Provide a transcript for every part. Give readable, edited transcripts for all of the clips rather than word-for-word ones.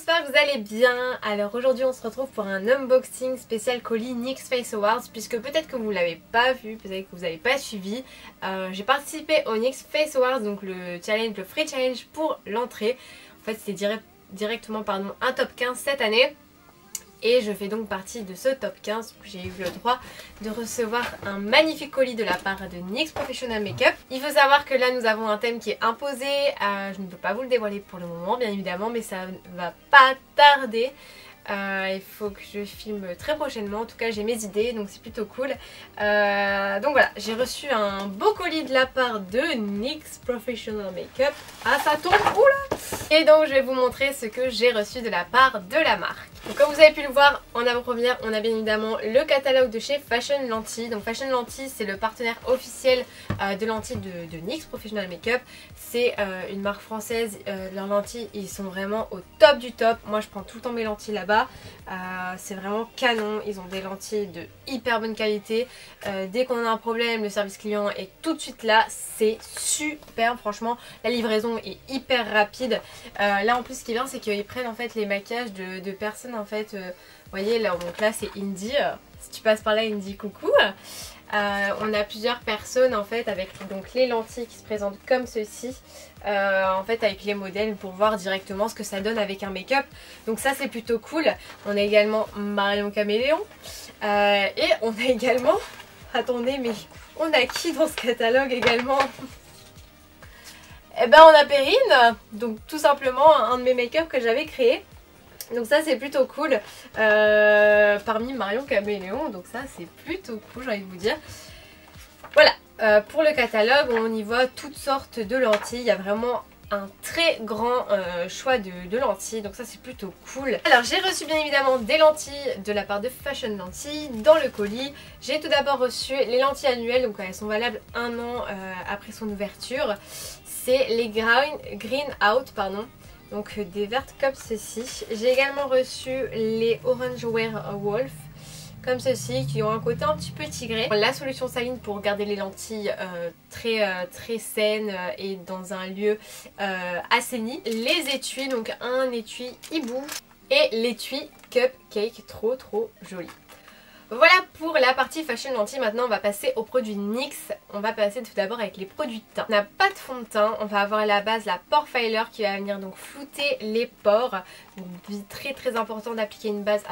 j'espère que vous allez bien. Alors aujourd'hui on se retrouve pour un unboxing spécial colis NYX Face Awards, puisque peut-être que vous ne l'avez pas vu, peut-être que vous n'avez pas suivi. J'ai participé au NYX Face Awards, donc le free challenge pour l'entrée. En fait c'était directement un top 15 cette année. Et je fais donc partie de ce top 15 où j'ai eu le droit de recevoir un magnifique colis de la part de NYX Professional Makeup. Il faut savoir que là nous avons un thème qui est imposé, je ne peux pas vous le dévoiler pour le moment bien évidemment, mais ça ne va pas tarder. Il faut que je filme très prochainement, en tout cas j'ai mes idées donc c'est plutôt cool. Donc voilà, j'ai reçu un beau colis de la part de NYX Professional Makeup. Ah ça tombe, oula! Et donc je vais vous montrer ce que j'ai reçu de la part de la marque. Donc comme vous avez pu le voir en avant-première, on a bien évidemment le catalogue de chez Fashion Lanty. Donc Fashion Lanty c'est le partenaire officiel de lentilles de NYX Professional Makeup. C'est une marque française, leurs lentilles ils sont vraiment au top du top. Moi je prends tout le temps mes lentilles là-bas. C'est vraiment canon, ils ont des lentilles de hyper bonne qualité. Dès qu'on a un problème, le service client est tout de suite là, c'est super. Franchement la livraison est hyper rapide. Là en plus ce qui est bien c'est qu'ils prennent en fait les maquillages de personnes en fait. Vous voyez là, donc là c'est Indy, si tu passes par là Indy coucou. On a plusieurs personnes en fait avec donc les lentilles qui se présentent comme ceci, en fait avec les modèles pour voir directement ce que ça donne avec un make-up. Donc ça c'est plutôt cool. On a également Marion Caméléon et on a également, attendez mais on a qui dans ce catalogue également? Eh ben on a Perrine, donc tout simplement un de mes make-up que j'avais créé. Donc ça c'est plutôt cool, parmi Marion Caméléon, donc ça c'est plutôt cool, j'ai envie de vous dire. Voilà, pour le catalogue on y voit toutes sortes de lentilles, il y a vraiment un très grand choix de lentilles, donc ça c'est plutôt cool. Alors j'ai reçu bien évidemment des lentilles de la part de Fashion Lanty dans le colis. J'ai tout d'abord reçu les lentilles annuelles, donc elles sont valables un an après son ouverture. C'est les Green Out, pardon. Donc des vertes comme ceci. J'ai également reçu les Orange Wear Wolf comme ceci, qui ont un côté un petit peu tigré. La solution saline pour garder les lentilles très saines et dans un lieu assaini. Les étuis, donc un étui hibou et l'étui Cupcake, trop joli. Voilà pour la partie Fashion Lanty. Maintenant on va passer aux produits NYX. On va passer tout d'abord avec les produits teint. On n'a pas de fond de teint, on va avoir à la base la Pore Filer qui va venir donc flouter les pores. Donc très important d'appliquer une base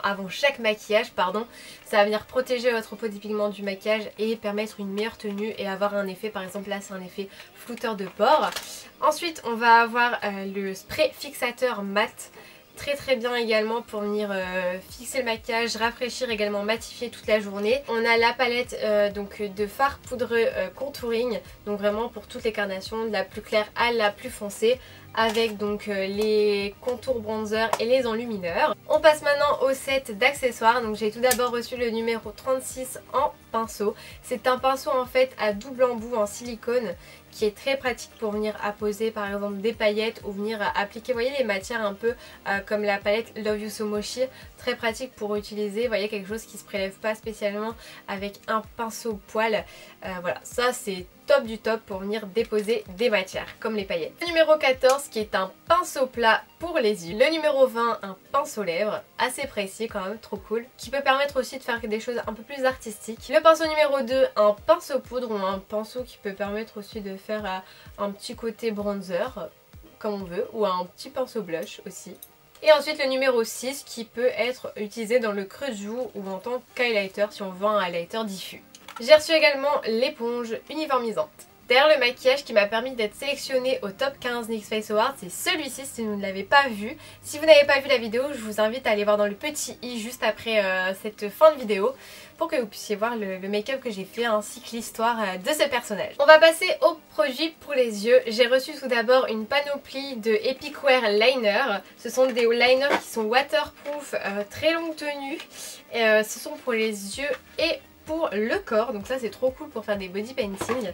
avant chaque maquillage pardon. Ça va venir protéger votre peau des pigments du maquillage et permettre une meilleure tenue et avoir un effet, par exemple là c'est un effet flouteur de pores. Ensuite on va avoir le spray fixateur mat. Très bien également pour venir fixer le maquillage, rafraîchir, également matifier toute la journée. On a la palette donc de fard poudreux contouring, donc vraiment pour toutes les carnations, de la plus claire à la plus foncée, avec donc les contours bronzer et les enlumineurs. On passe maintenant au set d'accessoires. Donc j'ai tout d'abord reçu le numéro 36 en pinceau. C'est un pinceau en fait à double embout en silicone qui est très pratique pour venir apposer par exemple des paillettes ou venir appliquer, vous voyez les matières un peu comme la palette Love You So Mochi, très pratique pour utiliser, vous voyez quelque chose qui se prélève pas spécialement avec un pinceau poil. Voilà, ça c'est top du top pour venir déposer des matières comme les paillettes. Le numéro 14 qui est un pinceau plat pour les yeux. Le numéro 20 un pinceau lèvres, assez précis quand même, trop cool, qui peut permettre aussi de faire des choses un peu plus artistiques. Le pinceau numéro 2 un pinceau poudre ou un pinceau qui peut permettre aussi de faire un petit côté bronzer comme on veut, ou un petit pinceau blush aussi. Et ensuite le numéro 6 qui peut être utilisé dans le creux de joue ou en tant qu'highlighter si on veut un highlighter diffus. J'ai reçu également l'éponge uniformisante. D'ailleurs le maquillage qui m'a permis d'être sélectionnée au top 15 NYX Face Awards, c'est celui-ci si vous ne l'avez pas vu. Si vous n'avez pas vu la vidéo, je vous invite à aller voir dans le petit i juste après cette fin de vidéo pour que vous puissiez voir le make-up que j'ai fait ainsi que l'histoire de ce personnage. On va passer aux produits pour les yeux. J'ai reçu tout d'abord une panoplie de Epic Wear Liner. Ce sont des liners qui sont waterproof, très longue tenue. Ce sont pour les yeux et pour le corps, donc ça c'est trop cool pour faire des body painting.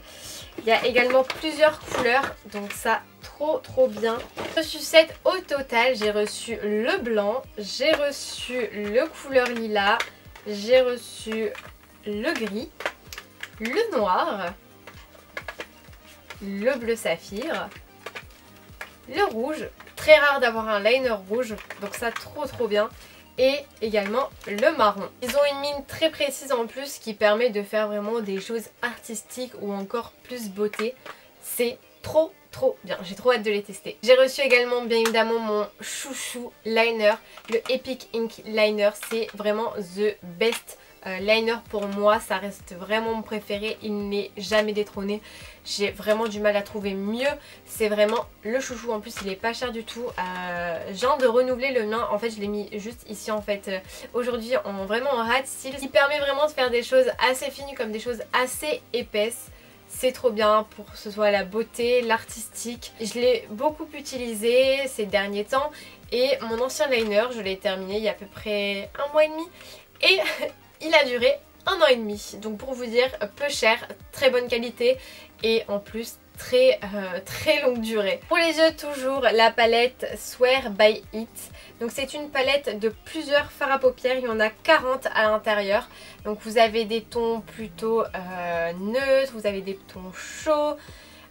Il y a également plusieurs couleurs, donc ça trop bien. J'ai reçu 7 au total, j'ai reçu le blanc, j'ai reçu le couleur lilas, j'ai reçu le gris, le noir, le bleu saphir, le rouge Très rare d'avoir un liner rouge, donc ça trop bien. Et également le marron. Ils ont une mine très précise en plus qui permet de faire vraiment des choses artistiques ou encore plus beauté. C'est trop bien, j'ai trop hâte de les tester. J'ai reçu également bien évidemment mon chouchou liner, le Epic Ink Liner. C'est vraiment the best liner pour moi, ça reste vraiment mon préféré, il n'est jamais détrôné. J'ai vraiment du mal à trouver mieux, c'est vraiment le chouchou. En plus il est pas cher du tout, je viens de renouveler le mien, en fait je l'ai mis juste ici en fait aujourd'hui vraiment en rat style, qui permet vraiment de faire des choses assez fines comme des choses assez épaisses. C'est trop bien pour que ce soit la beauté, l'artistique. Je l'ai beaucoup utilisé ces derniers temps et mon ancien liner je l'ai terminé il y a à peu près 1 mois et demi et il a duré 1 an et demi. Donc pour vous dire, peu cher, très bonne qualité et en plus très longue durée. Pour les yeux toujours la palette Swear by It. Donc c'est une palette de plusieurs fards à paupières, il y en a 40 à l'intérieur. Donc vous avez des tons plutôt neutres, vous avez des tons chauds.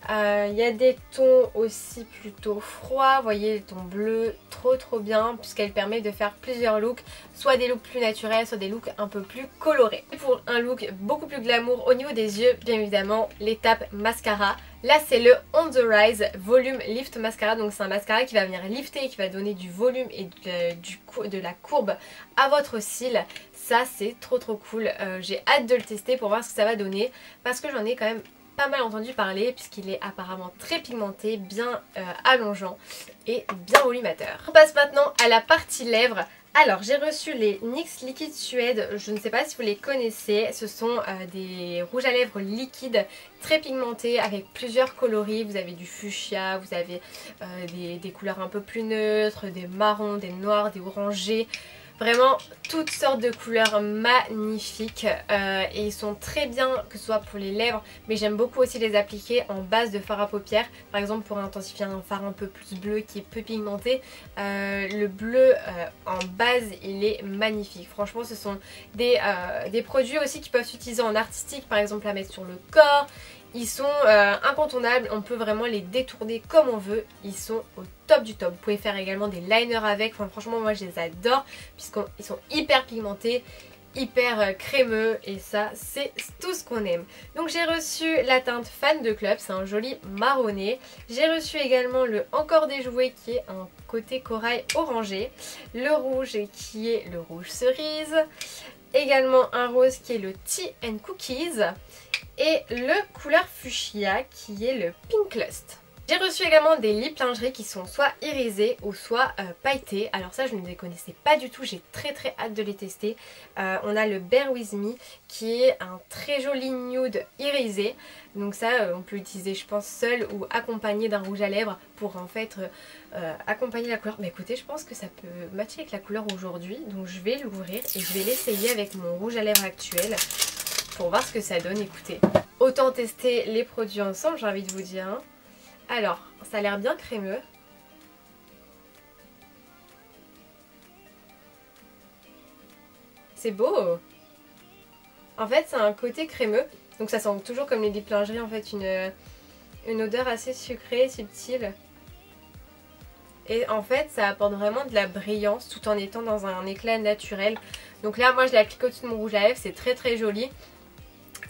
Il y a des tons aussi plutôt froids, vous voyez les tons bleus, trop bien puisqu'elle permet de faire plusieurs looks, soit des looks plus naturels, soit des looks un peu plus colorés. Et pour un look beaucoup plus glamour au niveau des yeux, bien évidemment l'étape mascara. Là c'est le On The Rise Volume Lift Mascara, donc c'est un mascara qui va venir lifter et qui va donner du volume et de la courbe à votre cil. Ça c'est trop cool, j'ai hâte de le tester pour voir ce que ça va donner parce que j'en ai quand même pas mal entendu parler puisqu'il est apparemment très pigmenté, bien allongeant et bien volumateur. On passe maintenant à la partie lèvres. Alors j'ai reçu les NYX Liquid Suède, je ne sais pas si vous les connaissez, ce sont des rouges à lèvres liquides très pigmentés avec plusieurs coloris. Vous avez du fuchsia, vous avez des couleurs un peu plus neutres, des marrons, des noirs, des orangés. Vraiment toutes sortes de couleurs magnifiques et ils sont très bien que ce soit pour les lèvres, mais j'aime beaucoup aussi les appliquer en base de fard à paupières. Par exemple pour intensifier un fard un peu plus bleu qui est peu pigmenté, le bleu en base il est magnifique. Franchement ce sont des produits aussi qui peuvent s'utiliser en artistique, par exemple à mettre sur le corps. Ils sont incontournables, on peut vraiment les détourner comme on veut, ils sont au top du top. Vous pouvez faire également des liners avec, enfin, franchement moi je les adore puisqu'ils sont hyper pigmentés, hyper crémeux et ça c'est tout ce qu'on aime. Donc j'ai reçu la teinte Fan de Club, c'est un joli marronné. J'ai reçu également le Encore des Jouets qui est un côté corail orangé, le rouge qui est le rouge cerise, également un rose qui est le Tea and Cookies et le couleur fuchsia qui est le Pink Lust. J'ai reçu également des lip lingerie qui sont soit irisés ou soit pailletés. Alors ça je ne les connaissais pas du tout, j'ai très hâte de les tester. On a le Bear With Me qui est un très joli nude irisé. Donc ça on peut l'utiliser je pense seul ou accompagné d'un rouge à lèvres pour en fait accompagner la couleur. Mais écoutez je pense que ça peut matcher avec la couleur aujourd'hui. Donc je vais l'ouvrir et je vais l'essayer avec mon rouge à lèvres actuel pour voir ce que ça donne. Écoutez, autant tester les produits ensemble j'ai envie de vous dire hein. Alors, ça a l'air bien crémeux. C'est beau. En fait, c'est un côté crémeux. Donc ça sent toujours comme les lip lingerie en fait une odeur assez sucrée, subtile. Et en fait, ça apporte vraiment de la brillance tout en étant dans un éclat naturel. Donc là, moi je l'ai appliqué au-dessus de mon rouge à lèvres, c'est très joli.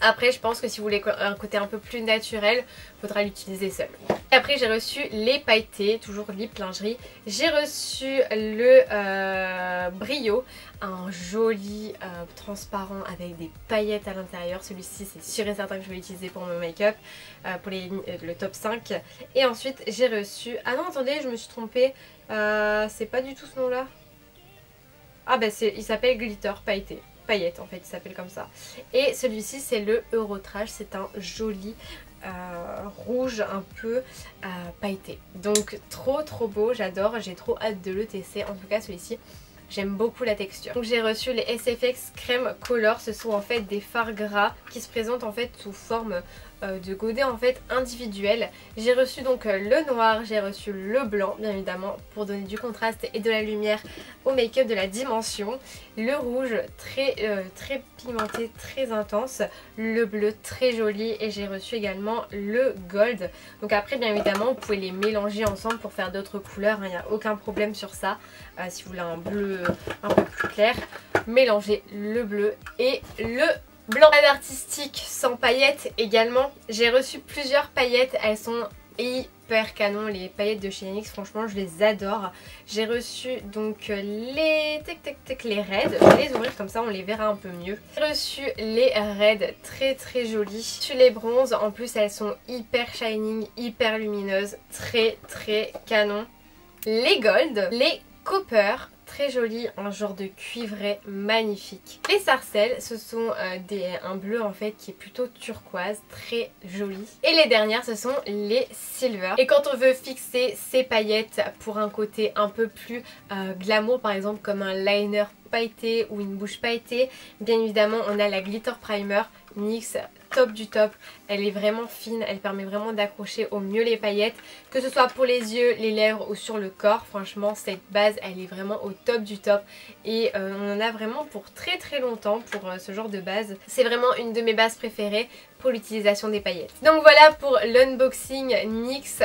Après je pense que si vous voulez un côté un peu plus naturel, il faudra l'utiliser seul. Et après j'ai reçu les pailletés, toujours lip lingerie. J'ai reçu le Brio, un joli transparent avec des paillettes à l'intérieur. Celui-ci c'est sûr et certain que je vais l'utiliser pour mon make-up, pour le top 5. Et ensuite j'ai reçu... Ah non attendez, je me suis trompée, c'est pas du tout ce nom là. Ah bah il s'appelle Glitter Pailleté. Paillettes en fait il s'appelle comme ça. Et celui-ci c'est le Eurotrash, c'est un joli rouge un peu pailleté. Donc trop beau, j'adore, j'ai trop hâte de le tester. En tout cas celui-ci j'aime beaucoup la texture. Donc j'ai reçu les SFX Crème Color, ce sont en fait des fards gras qui se présentent en fait sous forme de godets en fait individuels. J'ai reçu donc le noir, j'ai reçu le blanc bien évidemment pour donner du contraste et de la lumière au make-up de la dimension. Le rouge très pigmenté, très intense. Le bleu très joli et j'ai reçu également le gold. Donc après bien évidemment vous pouvez les mélanger ensemble pour faire d'autres couleurs, il n'y a aucun problème sur ça. Si vous voulez un bleu un peu plus clair, mélangez le bleu et le blanc. Pad artistique sans paillettes également. J'ai reçu plusieurs paillettes, elles sont hyper canon, les paillettes de chez NYX, franchement je les adore. J'ai reçu donc les les raids, je vais les ouvrir comme ça on les verra un peu mieux. J'ai reçu les raids très jolies. J'ai reçu les bronzes, en plus elles sont hyper shining, hyper lumineuses, très canon. Les gold, les copper, très joli, un genre de cuivré magnifique. Les sarcelles, ce sont un bleu en fait qui est plutôt turquoise, très joli. Et les dernières, ce sont les silver. Et quand on veut fixer ces paillettes pour un côté un peu plus glamour, par exemple comme un liner pailleté ou une bouche pailletée, bien évidemment on a la glitter primer NYX, top du top. Elle est vraiment fine, elle permet vraiment d'accrocher au mieux les paillettes, que ce soit pour les yeux, les lèvres ou sur le corps. Franchement cette base elle est vraiment au top du top et on en a vraiment pour très longtemps pour ce genre de base. C'est vraiment une de mes bases préférées pour l'utilisation des paillettes. Donc voilà pour l'unboxing NYX.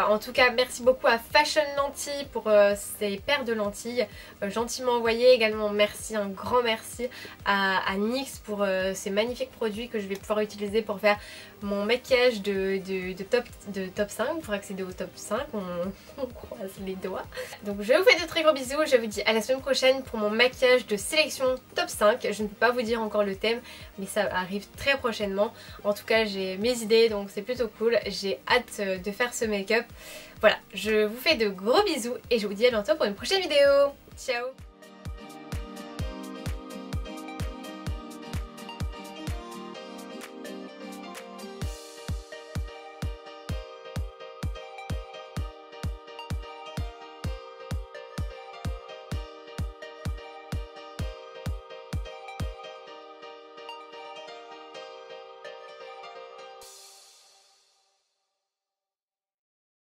En tout cas merci beaucoup à Fashion Lentilles pour ces paires de lentilles gentiment envoyées. Également merci, un grand merci à NYX pour ces magnifiques produits que je vais pouvoir utiliser pour faire mon maquillage de top 5, pour accéder au top 5, on croise les doigts. Donc je vous fais de très gros bisous, je vous dis à la semaine prochaine pour mon maquillage de sélection top 5. Je ne peux pas vous dire encore le thème, mais ça arrive très prochainement. En tout cas j'ai mes idées donc c'est plutôt cool, j'ai hâte de faire ce make-up. Voilà, je vous fais de gros bisous et je vous dis à bientôt pour une prochaine vidéo. Ciao!